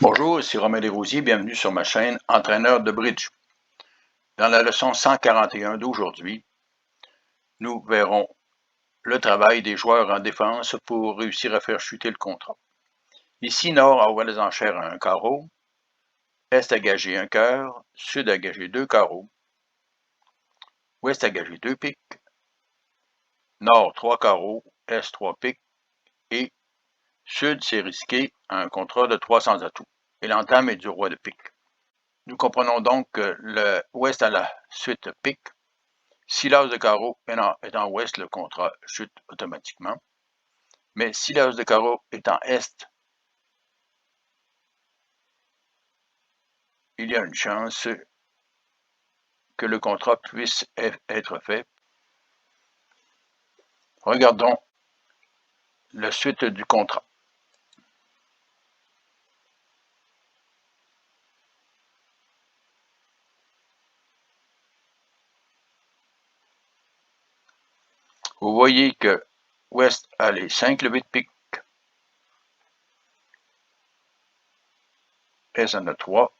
Bonjour, ici Romain Desrosiers, bienvenue sur ma chaîne Entraîneur de bridge. Dans la leçon 141 d'aujourd'hui, nous verrons le travail des joueurs en défense pour réussir à faire chuter le contrat. Ici, Nord envoie les enchères à un carreau, Est a gagé un cœur, Sud a gagé 2 carreaux, Ouest a gagé 2 piques, Nord 3 carreaux, Est 3 piques et Sud s'est risqué à un contrat de 300 atouts et l'entame est du roi de pique. Nous comprenons donc que le Ouest a la suite pique. Si l'as de carreau est en ouest, le contrat chute automatiquement. Mais si l'as de carreau est en est, il y a une chance que le contrat puisse être fait. Regardons la suite du contrat. Vous voyez que Ouest a les 5 levées de pique, Est en a 3,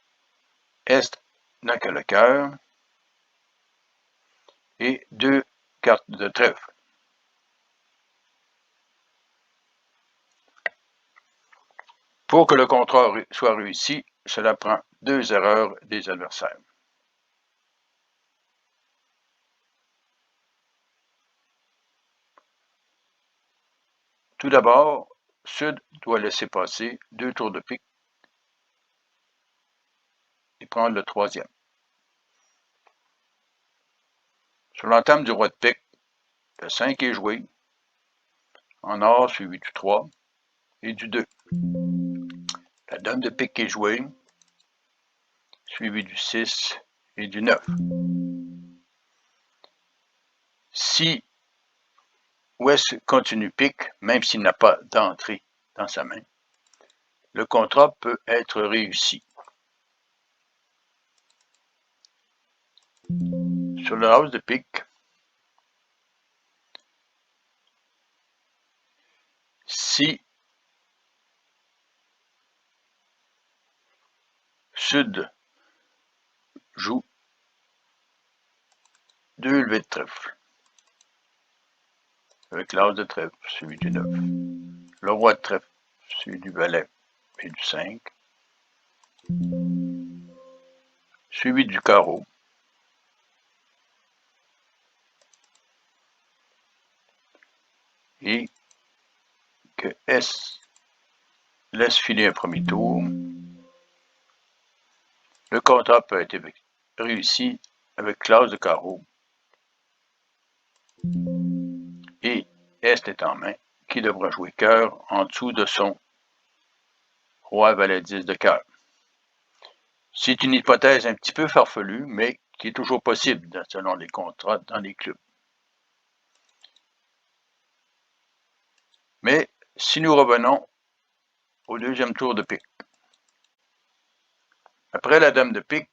Est n'a que le cœur et 2 cartes de trèfle. Pour que le contrat soit réussi, cela prend 2 erreurs des adversaires. Tout d'abord, Sud doit laisser passer 2 tours de pique et prendre le troisième. Sur l'entame du roi de pique, le 5 est joué, en or suivi du 3 et du 2. La dame de pique est jouée, suivi du 6 et du 9. Si Ouest continue pique, même s'il n'a pas d'entrée dans sa main, le contrat peut être réussi. Sur le as de pique, si Sud joue 2 levées de trèfle, avec l'as de trèfle suivi du 9, le roi de trèfle suivi du valet et du 5, suivi du carreau, et que S laisse filer un premier tour, le contrat peut être réussi avec l'as de carreau et Est est en main, qui devra jouer cœur en dessous de son roi valet 10 de cœur. C'est une hypothèse un petit peu farfelue, mais qui est toujours possible selon les contrats dans les clubs. Mais si nous revenons au deuxième tour de pique, après la dame de pique,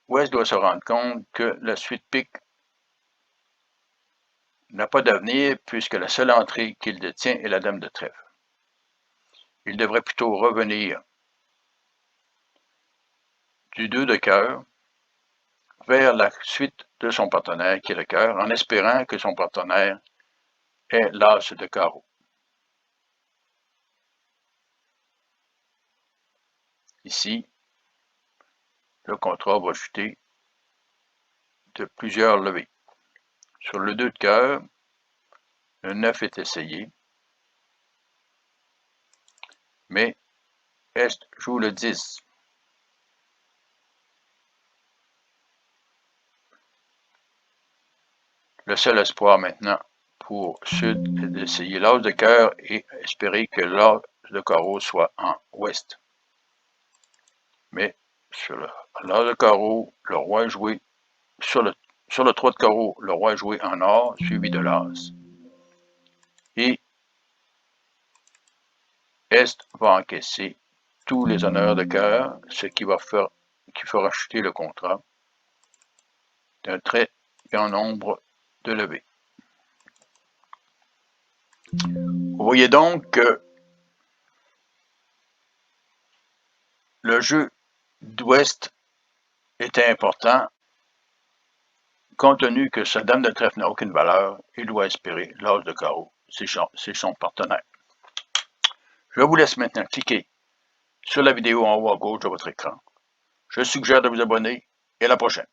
Ouest doit se rendre compte que la suite pique n'a pas d'avenir puisque la seule entrée qu'il détient est la dame de trèfle. Il devrait plutôt revenir du 2 de cœur vers la suite de son partenaire qui est le cœur, en espérant que son partenaire ait l'as de carreau. Ici, le contrat va chuter de plusieurs levées. Sur le 2 de cœur, le 9 est essayé, mais Est joue le 10. Le seul espoir maintenant pour Sud est d'essayer l'as de cœur et espérer que l'as de carreau soit en ouest. Mais sur l'as de carreau, le roi est joué. Sur le 3 de carreau, le roi est joué en or, suivi de l'as. Et Est va encaisser tous les honneurs de cœur, ce qui fera chuter le contrat d'un très grand nombre de levées. Vous voyez donc que le jeu d'ouest était important. Compte tenu que sa dame de trèfle n'a aucune valeur, il doit espérer l'as de carreau. C'est son partenaire. Je vous laisse maintenant cliquer sur la vidéo en haut à gauche de votre écran. Je suggère de vous abonner et à la prochaine.